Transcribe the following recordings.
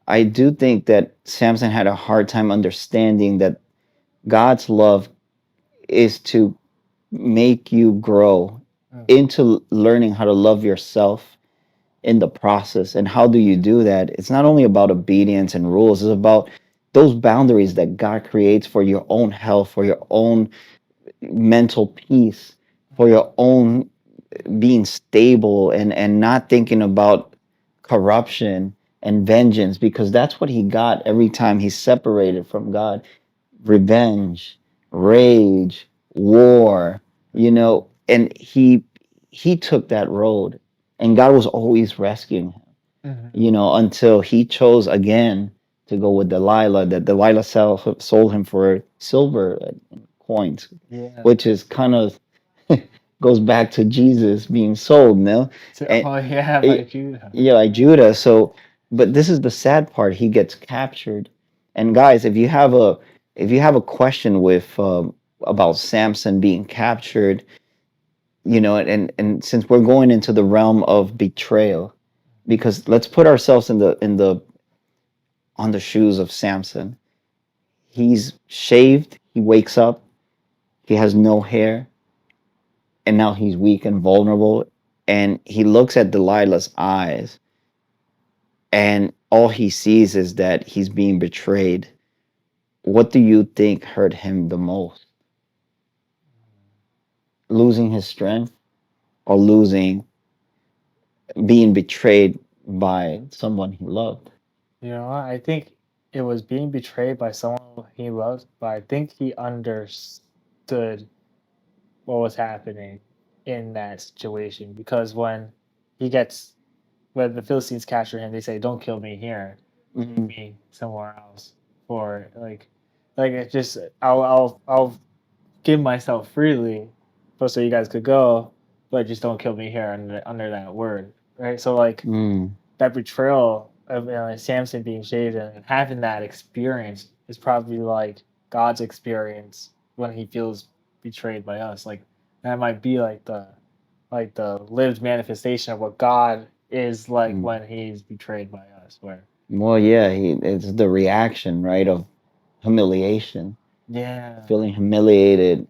I do think that Samson had a hard time understanding that God's love is to make you grow Mm. into learning how to love yourself in the process. And how do you do that? It's not only about obedience and rules, it's about those boundaries that God creates for your own health, for your own mental peace, for your own being stable, and not thinking about corruption and vengeance, because that's what he got every time he separated from God. Revenge, rage, war, and he took that road, and God was always rescuing him, Mhm. until he chose again to go with Delilah, that Delilah sold him for silver coins, Yeah. which is kind of goes back to Jesus being sold, no? And Oh yeah, by it, Judah. yeah, like Judas. So, but this is the sad part. He gets captured. And guys, if you have a question with about Samson being captured, and since we're going into the realm of betrayal, because let's put ourselves in the on the shoes of Samson. He's shaved. He wakes up. He has no hair, and now he's weak and vulnerable. And he looks at Delilah's eyes, and all he sees is that he's being betrayed. What do you think hurt him the most? Losing his strength, or losing being betrayed by someone he loved? You know, I think it was being betrayed by someone he loves, but I think he understood what was happening in that situation because he gets when the Philistines capture him, they say, "Don't kill me here, take Mhm. me somewhere else." For like it just I'll give myself freely, but so you guys could go, but just don't kill me here under that word, right? So like Mm. that betrayal of Samson being shaved and having that experience is probably like God's experience when He feels betrayed by us. Like that might be like the lived manifestation of what God is like Mm. when He's betrayed by us. Where Well, yeah, it's the reaction, right, of humiliation, yeah, feeling humiliated,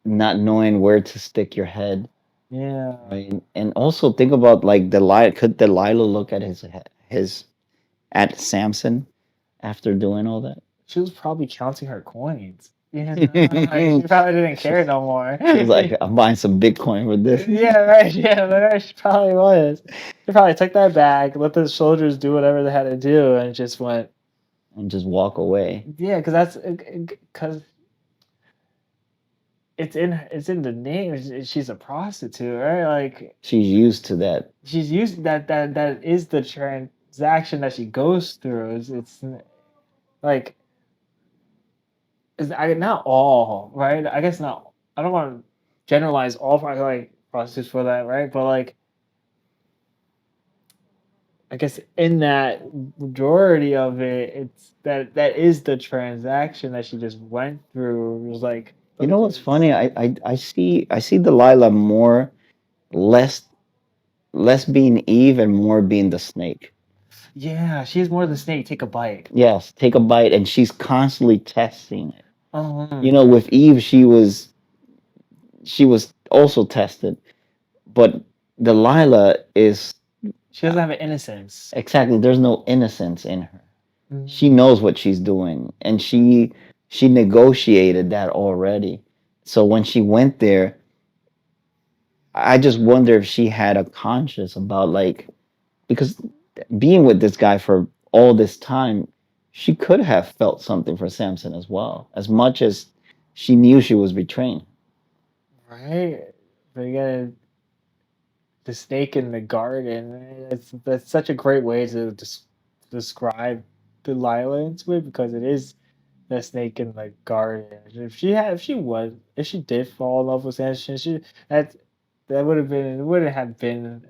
not knowing where to stick your head, yeah, right? And also think about, like, Delilah. Could Delilah look at his at Samson after doing all that? she was probably counting her coins. Like, she probably didn't care no more. She's like, I'm buying some Bitcoin with this, Yeah, right. Yeah, right. She probably was. She probably took that bag, let the soldiers do whatever they had to do, and just went. and just walk away. Yeah, because it's in the name. She's a prostitute, right? Like She's used to that. she's used that is the transaction that she goes through. It's like not all right. I guess not. I don't want to generalize all like prostitutes for that, right? But like I guess in that majority of it, it's that is the transaction that she just went through. It was like You know look, what's funny? I see Delilah more, less less being Eve and more being the snake. yeah, she's more the snake. Take a bite. Yes, take a bite, and she's constantly testing it. Oh, With Eve, she was also tested, but Delilah is she doesn't have an innocence. exactly. There's no innocence in her. Mm. She knows what she's doing, and she negotiated that already. So when she went there, I just wonder if she had a conscience about, like, because being with this guy for all this time, she could have felt something for Samson as well, as much as she knew she was betraying. Right, but you got the snake in the garden. That's such a great way to describe Delilah into it because it is the snake in the garden. If she did fall in love with Samson, that that would have been it wouldn't have been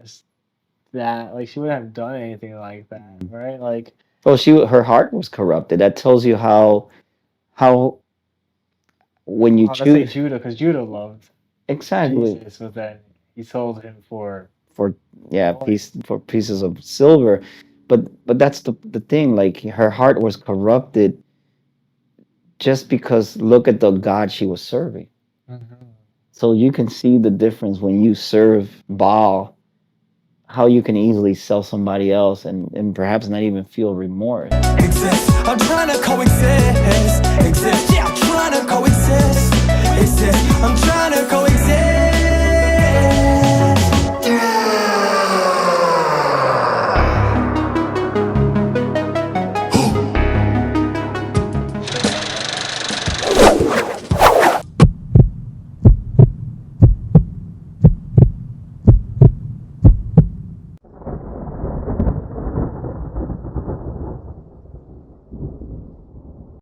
that like she wouldn't have done anything like that, Mhm. right? Like Well, her heart was corrupted. That tells you how when you let's say choose Judah, because Judah loved exactly Jesus, but then he sold him for for, yeah, coins. pieces of silver. but that's the thing. Like her heart was corrupted just because look at the God she was serving. Mhm. So you can see the difference when you serve Baal, how you can easily sell somebody else and perhaps not even feel remorse. Exist. I'm trying to coexist. Exist. Yeah, I'm trying to coexist.